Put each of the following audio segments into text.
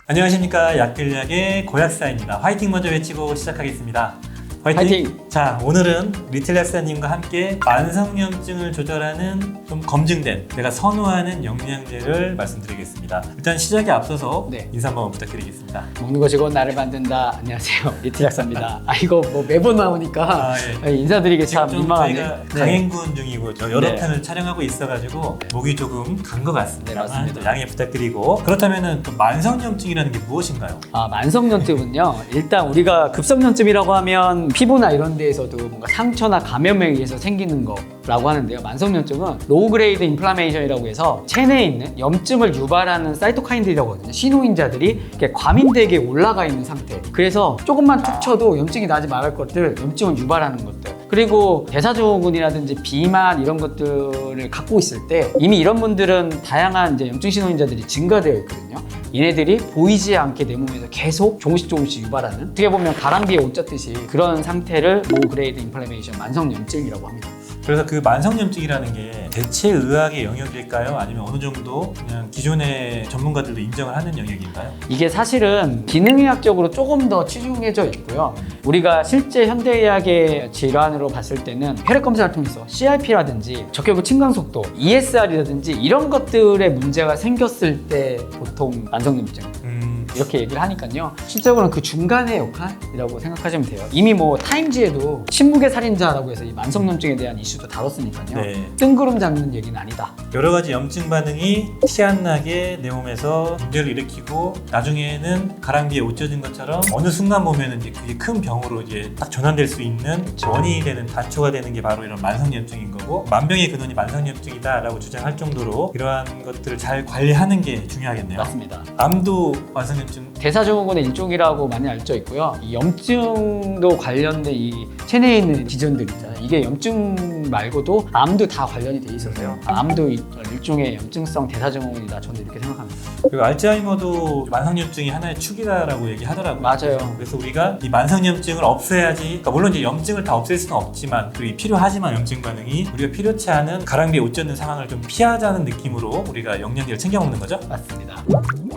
안녕하십니까. 약들약의 고약사입니다. 화이팅 먼저 외치고 시작하겠습니다. 화이팅! 자, 오늘은 리틀 약사님과 함께 만성염증을 조절하는 좀 검증된 내가 선호하는 영양제를 말씀드리겠습니다. 일단 시작에 앞서서 인사 한번 부탁드리겠습니다. 먹는 것이 곧 나를 만든다. 안녕하세요, 리틀 약사입니다. 이거 뭐 매번 나오니까 인사드리기 참 민망하네. 저희가 강행군 중이고 여러 편을 촬영하고 있어가지고 목이 조금 간 것 같습니다. 맞습니다. 양해 부탁드리고, 그렇다면 만성염증이라는 게 무엇인가요? 만성염증은요, 일단 우리가 급성염증이라고 하면 피부나 이런 데에서도 뭔가 상처나 감염에 의해서 생기는 거라고 하는데요. 만성염증은 로우 그레이드 인플라메이션이라고 해서 체내에 있는 염증을 유발하는 사이토카인들이라고 하거든요. 신호인자들이 이렇게 과민되게 올라가 있는 상태. 그래서 조금만 툭 쳐도 염증이 나지 말할 것들, 염증을 유발하는 것들. 그리고 대사증후군이라든지 비만 이런 것들을 갖고 있을 때 이미 이런 분들은 다양한 이제 염증 신호인자들이 증가되어 있거든요. 얘네들이 보이지 않게 내 몸에서 계속 조금씩 유발하는, 어떻게 보면 가랑비에 옷 젖듯이 그런 상태를 로우 그레이드 인플라메이션, 만성염증이라고 합니다. 그래서 그 만성염증이라는 게 대체 의학의 영역일까요? 아니면 어느 정도 그냥 기존의 전문가들도 인정을 하는 영역인가요? 이게 사실은 기능의학적으로 조금 더 치중해져 있고요. 우리가 실제 현대의학의 질환으로 봤을 때는 혈액 검사를 통해서 CRP라든지 적혈구 침강 속도, ESR이라든지 이런 것들의 문제가 생겼을 때 보통 만성염증 이렇게 얘기를 하니까요. 실제로는 그 중간의 역할이라고 생각하시면 돼요. 이미 뭐 타임지에도 침묵의 살인자라고 해서 이 만성염증에 대한 이슈도 다뤘으니까요. 뜬구름 잡는 얘기는 아니다. 여러 가지 염증 반응이 티 안 나게 내 몸에서 문제를 일으키고 나중에는 가랑비에 옷 젖은 것처럼 어느 순간 보면은 이제 그게 큰 병으로 이제 딱 전환될 수 있는 원인이 되는 단초가 되는 게 바로 이런 만성염증인 거고, 만병의 근원이 만성염증이다라고 주장할 정도로 이러한 것들을 잘 관리하는 게 중요하겠네요. 맞습니다. 암도 만성염증? 대사증후군의 일종이라고 많이 알려져 있고요. 이 염증도 관련된 이 체내에 있는 기전들 있잖아요. 이게 염증 말고도 암도 다 관련이 돼 있어서요. 암도 일종의 염증성 대사증후군이다. 저는 이렇게 생각합니다. 그리고 알츠하이머도 만성염증이 하나의 축이다라고 얘기하더라고요. 맞아요. 그래서 우리가 이 만성염증을 없애야지, 그러니까 물론 이제 염증을 다 없앨 수는 없지만, 그리고 필요하지만 염증 반응이 우리가 필요치 않은 가랑비에 옷 젖는 상황을 좀 피하자는 느낌으로 우리가 영양제를 챙겨 먹는 거죠? 맞습니다.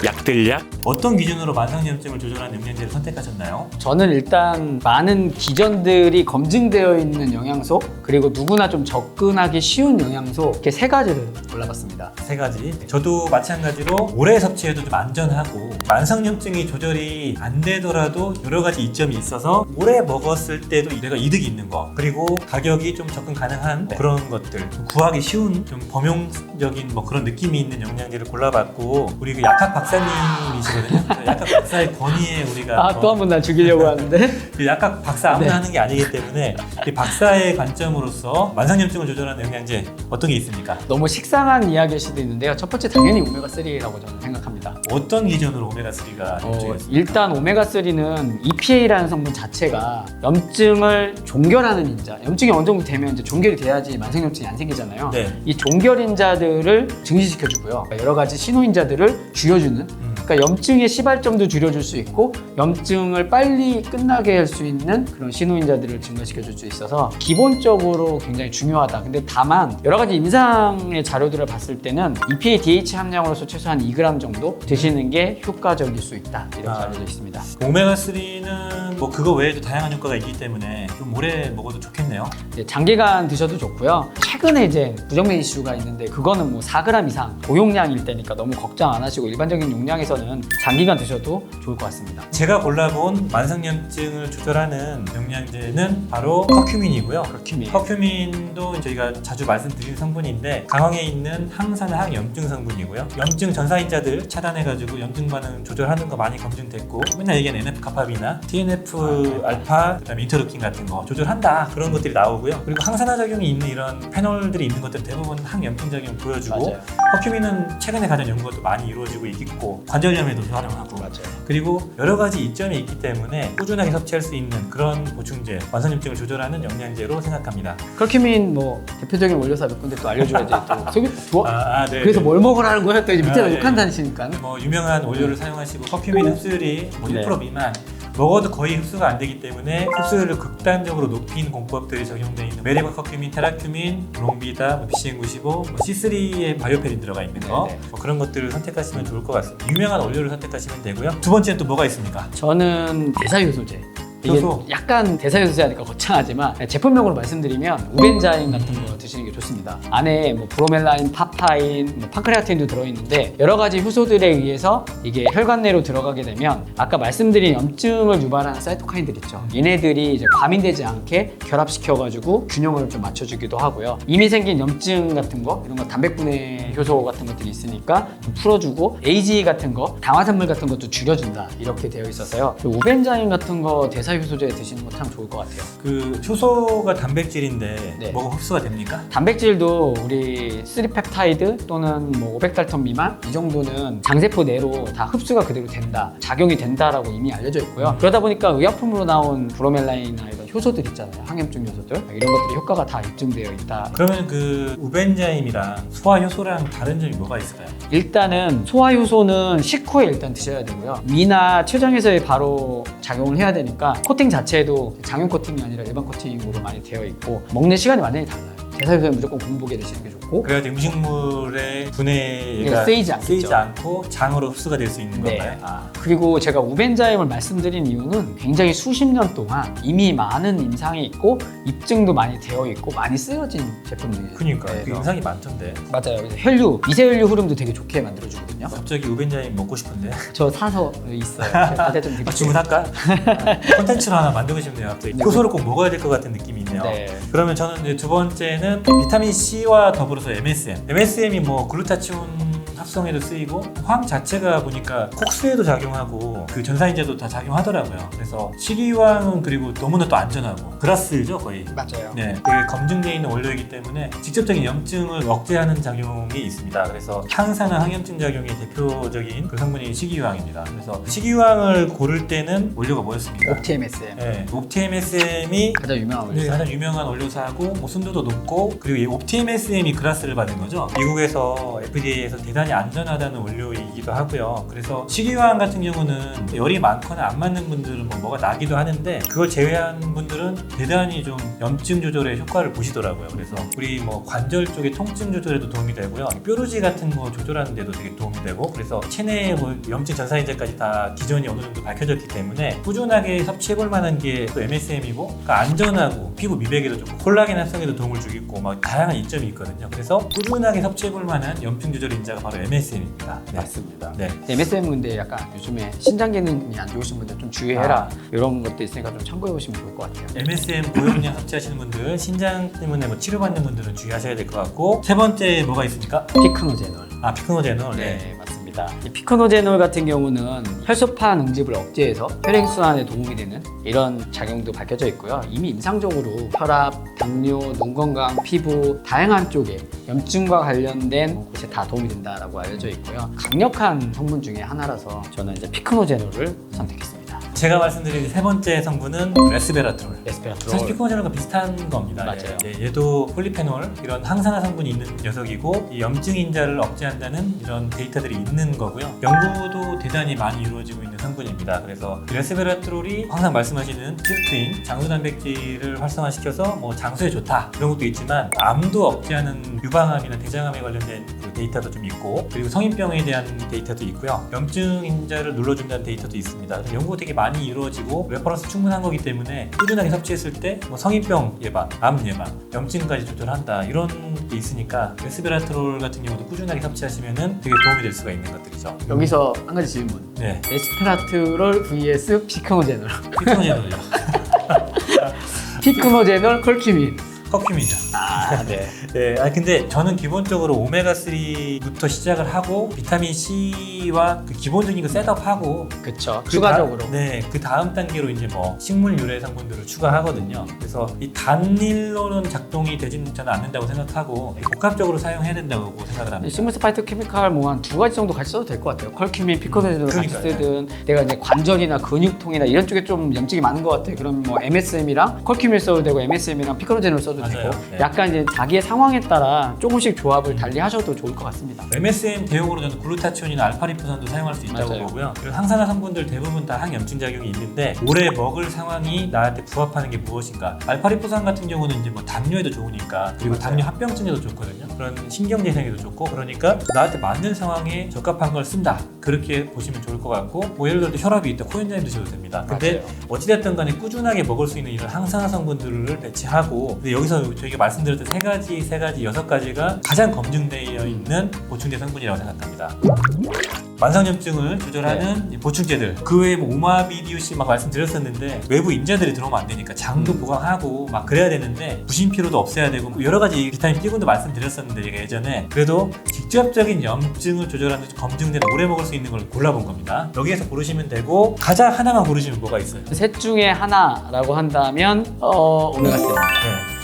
약들약? 어떤 기준으로 만성염증을 조절하는 영양제를 선택하셨나요? 저는 일단 많은 기전들이 검증되어 있는 영양소, 그리고 누구나 좀 접근하기 쉬운 영양소, 이렇게 세 가지를 골라봤습니다. 세 가지. 저도 마찬가지로 오래 섭취해도 좀 안전하고, 만성염증이 조절이 안 되더라도 여러 가지 이점이 있어서 오래 먹었을 때도 내가 이득이 있는 거, 그리고 가격이 좀 접근 가능한 그런 것들, 좀 구하기 쉬운, 좀 범용적인 뭐 그런 느낌이 있는 영양제를 골라봤고, 우리 그 약학 박사님이시거든요. 약학 박사의 권위에 우리가 또 한 번 날 죽이려고 하는데 그 약학 박사 아무나 하는 게 아니기 때문에 이 박사의 관점으로서 만성염증을 조절하는 영양제 어떤 게 있습니까? 너무 식상한 이야기일 수도 있는데요. 첫 번째 당연히 오메가3라고 저는 생각합니다. 어떤 기준으로 오메가3가 염증이었습니까? 일단 오메가3는 EPA라는 성분 자체가 염증을 종결하는 인자, 염증이 어느 정도 되면 이제 종결이 돼야지 만성염증이 안 생기잖아요. 이 종결인자들을 증식시켜주고요. 여러 가지 신호인자들을 줄여주는, 그러니까 염증의 시발점도 줄여줄 수 있고 염증을 빨리 끝나게 할 수 있는 그런 신호인자들을 증가시켜줄 수 있어서 기본적으로 굉장히 중요하다. 근데 다만 여러 가지 임상의 자료들을 봤을 때는 EPA DH 함량으로서 최소한 2g 정도 드시는 게 효과적일 수 있다, 이렇게 알려져 있습니다. 오메가3는 뭐 그거 외에도 다양한 효과가 있기 때문에 좀 오래 먹어도 좋겠네요. 장기간 드셔도 좋고요. 최근에 이제 부정맥 이슈가 있는데 그거는 뭐 4g 이상 고용량일 때니까 너무 걱정 안 하시고 일반적인 용량에서는 장기간 드셔도 좋을 것 같습니다. 제가 골라본 만성염증을 조절하는 영양제는 바로 커큐민이고요. 커큐민도 저희가 자주 말씀드린 성분인데 강황에 있는 항산화 항염증 성분이고요. 염증 전사인자들 차단해가지고 염증 반응 조절하는 거 많이 검증됐고, 맨날 얘기하는 NF-kappa비나 TNF 알파, 그다음에 인터루킨 같은 거 조절한다, 그런 것들이 나오고요. 그리고 항산화 작용이 있는 이런 페놀들이 있는 것들 대부분 항염증 작용 보여주고, 커큐민은 최근에 가장 연구가 또 많이 이루어지고 있고 관절염에도 활용하고, 그리고 여러 가지 이점이 있기 때문에 꾸준하게 섭취할 수 있는 그런 보충제, 만성염증을 조절하는 영양제로 생각합니다. 커큐민 뭐 대표적인 원료사 몇 군데 또 알려줘야지 또 소개 좋아. 네. 그래서 뭘 먹으라는 거야? 또 이제 밑에다 욕한다니시니까. 뭐 유명한 원료를 사용하시고 커큐민 흡수율이 뭐 1% 미만, 먹어도 거의 흡수가 안 되기 때문에 흡수율을 극단적으로 높인 공법들이 적용되어 있는 메리바 커큐민, 테라큐민, 롱비다, BCN95, C3의 바이오페린 들어가 있는 거 그런 것들을 선택하시면 좋을 것 같습니다. 유명한 원료를 선택하시면 되고요. 두 번째는 또 뭐가 있습니까? 저는 대사효소제. 이게 효소. 약간 대사효소제 하니까 거창하지만 제품명으로 말씀드리면 우벤자인 같은 거 드시는 게 좋습니다. 안에 뭐 브로멜라인, 파파인, 뭐 판크레아틴도 들어있는데 여러 가지 효소들에 의해서 이게 혈관 내로 들어가게 되면 아까 말씀드린 염증을 유발하는 사이토카인들 있죠. 얘네들이 이제 과민되지 않게 결합시켜가지고 균형을 좀 맞춰주기도 하고요. 이미 생긴 염증 같은 거 이런 거 단백분해 효소 같은 것들이 있으니까 좀 풀어주고 AGE 같은 거, 당화산물 같은 것도 줄여준다 이렇게 되어 있어서요. 우벤자인 같은 거 효소제 드시는 거 참 좋을 것 같아요. 그 효소가 단백질인데 네. 뭐가 흡수가 됩니까? 단백질도 우리 3펩타이드 또는 뭐 500달톤 미만 이 정도는 장세포 내로 다 흡수가 그대로 된다, 작용이 된다라고 이미 알려져 있고요. 그러다 보니까 의약품으로 나온 브로멜라인이나 이런 효소들 있잖아요. 항염증 효소들 이런 것들이 효과가 다 입증되어 있다. 그러면 그 우벤자임이랑 소화효소랑 다른 점이 뭐가 있을까요? 일단은 소화효소는 식후에 일단 드셔야 되고요. 미나 췌장에서 바로 작용을 해야 되니까 코팅 자체도 장용 코팅이 아니라 일반 코팅으로 많이 되어 있고 먹는 시간이 완전히 달라요. 대사효소는 무조건 공복에 드시는 게 좋고 그래야지 음식물의 분해가 쓰이지 않고 장으로 흡수가 될 수 있는 네. 건가요? 그리고 제가 우벤자임을 말씀드린 이유는 굉장히 수십 년 동안 이미 많은 임상이 있고 입증도 많이 되어 있고 많이 쓰여진 제품들이에요. 그러니까 그 임상이 많던데. 맞아요. 그래서 혈류, 미세혈류 흐름도 되게 좋게 만들어주거든요. 갑자기 우벤자임 먹고 싶은데. 저 사서 있어요. 그때 좀 드릴게요. 주문할까? 콘텐츠로 하나 만들고 싶네요. 갑자기 효소를 꼭 먹어야 될 것 같은 느낌이 있네요. 네. 그러면 저는 이제 두 번째는 비타민 C와 더불어서 MSM. MSM이 뭐 글루타치온 합성에도 쓰이고 황 자체가 보니까 콕수에도 작용하고 그 전사인제도 다 작용하더라고요. 그래서 식이유황은 그리고 너무나 또 안전하고 그라스죠 거의. 맞아요. 네, 그게 검증되어 있는 원료이기 때문에 직접적인 염증을 억제하는 작용이 있습니다. 그래서 항산화 항염증 작용의 대표적인 그 성분이 식이유황입니다. 그래서 식이유황을 고를 때는 원료가 뭐였습니까? 옵티MSM. 네, 옵티MSM이 가장 유명한 원료. 네, 가장 유명한 원료사고 뭐 순도도 높고 그리고 이 옵티MSM이 그라스를 받은 거죠. 미국에서 FDA에서 대단히 안전하다는 원료이기도 하고요. 그래서 식이유황 같은 경우는 열이 많거나 안 맞는 분들은 뭐가 나기도 하는데 그걸 제외한 분들은 대단히 좀 염증 조절에 효과를 보시더라고요. 그래서 우리 뭐 관절 쪽의 통증 조절에도 도움이 되고요. 뾰루지 같은 거 조절하는 데도 되게 도움이 되고 그래서 체내 뭐 염증 전사인제까지 다 기전이 어느 정도 밝혀졌기 때문에 꾸준하게 섭취해볼 만한 게 또 MSM이고 그러니까 안전하고 피부 미백에도 좋고 콜라겐 합성에도 도움을 주겠고 막 다양한 이점이 있거든요. 그래서 꾸준하게 섭취해볼 만한 염증 조절 인자가 바로 MSM입니다. 네. 맞습니다. 네. MSM은 근데 약간 요즘에 신장 기능이 안 좋으신 분들 좀 주의해라 이런 것도 있으니까 좀 참고해 보시면 좋을 것 같아요. MSM 고용량 섭취하시는 분들, 신장 때문에 뭐 치료받는 분들은 주의하셔야 될 것 같고 세 번째 뭐가 있습니까? 피크노제놀. 피크노제놀. 네, 맞습니다. 이 피크노제놀 같은 경우는 혈소판 응집을 억제해서 혈액순환에 도움이 되는 이런 작용도 밝혀져 있고요. 이미 임상적으로 혈압, 당뇨, 눈 건강, 피부 다양한 쪽에 염증과 관련된 곳에 다 도움이 된다라고 알려져 있고요. 강력한 성분 중에 하나라서 저는 이제 피크노제놀을 선택했습니다. 제가 말씀드린 세 번째 성분은 레스베라트롤. 사실 피크노제놀과 비슷한 겁니다. 맞아요. 예, 얘도 폴리페놀 이런 항산화 성분이 있는 녀석이고 이 염증 인자를 억제한다는 이런 데이터들이 있는 거고요. 연구도 대단히 많이 이루어지고 있는 성분입니다. 그래서 레스베라트롤이 항상 말씀하시는 칠트인 장수 단백질을 활성화시켜서 뭐 장수에 좋다 그런 것도 있지만 암도 억제하는 유방암이나 대장암에 관련된 그 데이터도 좀 있고 그리고 성인병에 대한 데이터도 있고요. 염증 인자를 눌러준다는 데이터도 있습니다. 그래서 연구가 되게 많이 이루어지고 레퍼런스 충분한 거기 때문에 꾸준하게 섭취했을 때 뭐 성인병 예방, 암 예방, 염증까지 조절한다 이런 게 있으니까 레스베라트롤 같은 경우도 꾸준하게 섭취하시면은 되게 도움이 될 수가 있는 것들이죠. 여기서 한 가지 질문. 네, 레스페라트롤 vs 피크노제놀. 피크노제놀이요. 피크노제놀 컬큐민. 커큐민이죠. 네. 네, 근데 저는 기본적으로 오메가3부터 시작을 하고 비타민 C와 그 기본적인 거 셋업하고 그쵸. 추가적으로. 그 다음 단계로 이제 뭐 식물 유래 성분들을 추가하거든요. 그래서 이 단일로는 작동이 되지는 저는 않는다고 생각하고 복합적으로 사용해야 된다고 생각을 합니다. 식물 스파이토 케미칼 뭐 한 두 가지 정도 같이 써도 될 것 같아요. 컬큐민, 피크노제놀 같이 그러니까요. 쓰든 내가 이제 관절이나 근육통이나 이런 쪽에 좀 염증이 많은 것 같아요. 그럼 뭐 MSM이랑 컬큐민 써도 되고 MSM이랑 피크노제놀 써도 하셔도 맞아요. 되고 네. 약간 이제 자기의 상황에 따라 조금씩 조합을 달리 하셔도 좋을 것 같습니다. MSM 대용으로 저는 글루타치온이나 알파리포산도 사용할 수 있다고 맞아요. 보고요. 그리고 항산화 성분들 대부분 다 항염증 작용이 있는데 오래 먹을 상황이 나한테 부합하는 게 무엇인가. 알파리포산 같은 경우는 이제 뭐 담요에도 좋으니까 그리고 맞아요. 담요 합병증에도 좋거든요. 그런 신경재생에도 좋고 그러니까 나한테 맞는 상황에 적합한 걸 쓴다. 그렇게 보시면 좋을 것 같고 뭐 예를 들어 혈압이 있다 코엔자임 드셔도 됩니다. 근데 맞아요. 어찌됐든 간에 꾸준하게 먹을 수 있는 이런 항산화 성분들을 배치하고 근데 여기서 저희가 말씀드렸던 세 가지, 6가지가 가장 검증되어 있는 보충제 성분이라고 생각합니다. 만성염증을 조절하는 보충제들 그 외에 뭐 오마비디우시 막 말씀드렸었는데 외부 인자들이 들어오면 안 되니까 장도 보강하고 막 그래야 되는데 부신피로도 없애야 되고 뭐 여러 가지 비타민 B군도 말씀드렸었는데 제가 예전에 그래도 직접적인 염증을 조절하는 검증된 오래 먹을 수 있는 걸 골라본 겁니다. 여기에서 고르시면 되고 가장 하나만 고르시면 뭐가 있어요? 셋 중에 하나라고 한다면 오메가3. 네.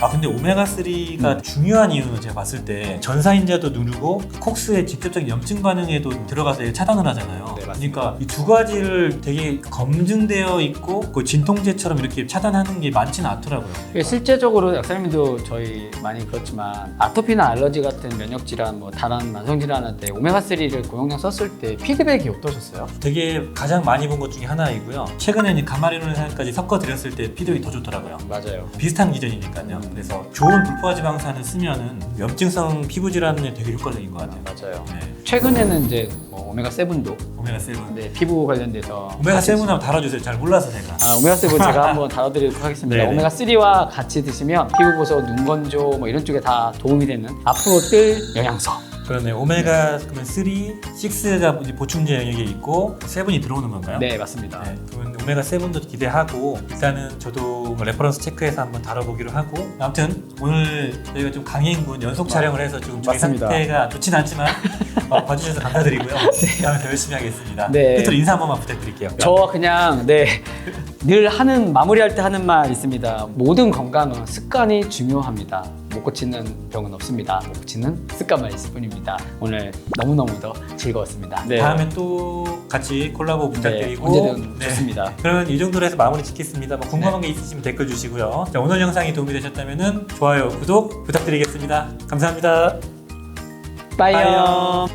아 근데 오메가3가 중요한 이유는 제가 봤을 때 전사인자도 누르고 그 콕스의 직접적인 염증 반응에도 들어가서 차단을 하잖아요. 네, 맞습니다. 그러니까 이 두 가지를 되게 검증되어 있고 그 진통제처럼 이렇게 차단하는 게 많지는 않더라고요. 실제적으로 약사님도 저희 많이 그렇지만 아토피나 알러지 같은 면역 질환, 뭐 다른 만성 질환할 때 오메가3를 고용량 썼을 때 피드백이 어떠셨어요? 되게 가장 많이 본 것 중에 하나이고요. 최근에는 가마리노산까지 섞어 드렸을 때 피드백이 더 좋더라고요. 맞아요. 비슷한 기전이니까요. 그래서 좋은 불포화 지방산을 쓰면은 염증성 피부 질환에 되게 효과적인 것 같아요. 맞아요. 네. 최근에는 이제 뭐 오메가7도 오메가7. 네, 피부 관련돼서 오메가7 한번 다뤄주세요. 잘 몰라서 제가. 오메가7 제가 한번 다뤄드리도록 하겠습니다. 네네. 오메가3와 같이 드시면 피부 보석, 눈 건조 뭐 이런 쪽에 다 도움이 되는 앞으로 뜰 영양소. 그러네. 오메가 3, 6가 보충제 영역에 있고 7이 들어오는 건가요? 네, 맞습니다. 네, 그러면 오메가 7도 기대하고 일단은 저도 뭐 레퍼런스 체크해서 한번 다뤄보기로 하고 아무튼 오늘 저희가 좀 강행군 연속 촬영을 해서 지금 저희 맞습니다. 상태가 좋진 않지만 봐주셔서 감사드리고요. 다음에 더 열심히 하겠습니다. 네. 끝으로 인사 한 번만 부탁드릴게요. 저 그냥 늘 하는 마무리할 때 하는 말 있습니다. 모든 건강은 습관이 중요합니다. 못 고치는 병은 없습니다. 못 고치는 습관만 있을 뿐입니다. 오늘 너무너무도 즐거웠습니다. 네. 다음에 또 같이 콜라보 부탁드리고 언제든 좋습니다. 그러면 이 정도로 해서 마무리 짓겠습니다. 뭐 궁금한 게 있으시면 댓글 주시고요. 자, 오늘 영상이 도움이 되셨다면 좋아요, 구독 부탁드리겠습니다. 감사합니다. 빠이요.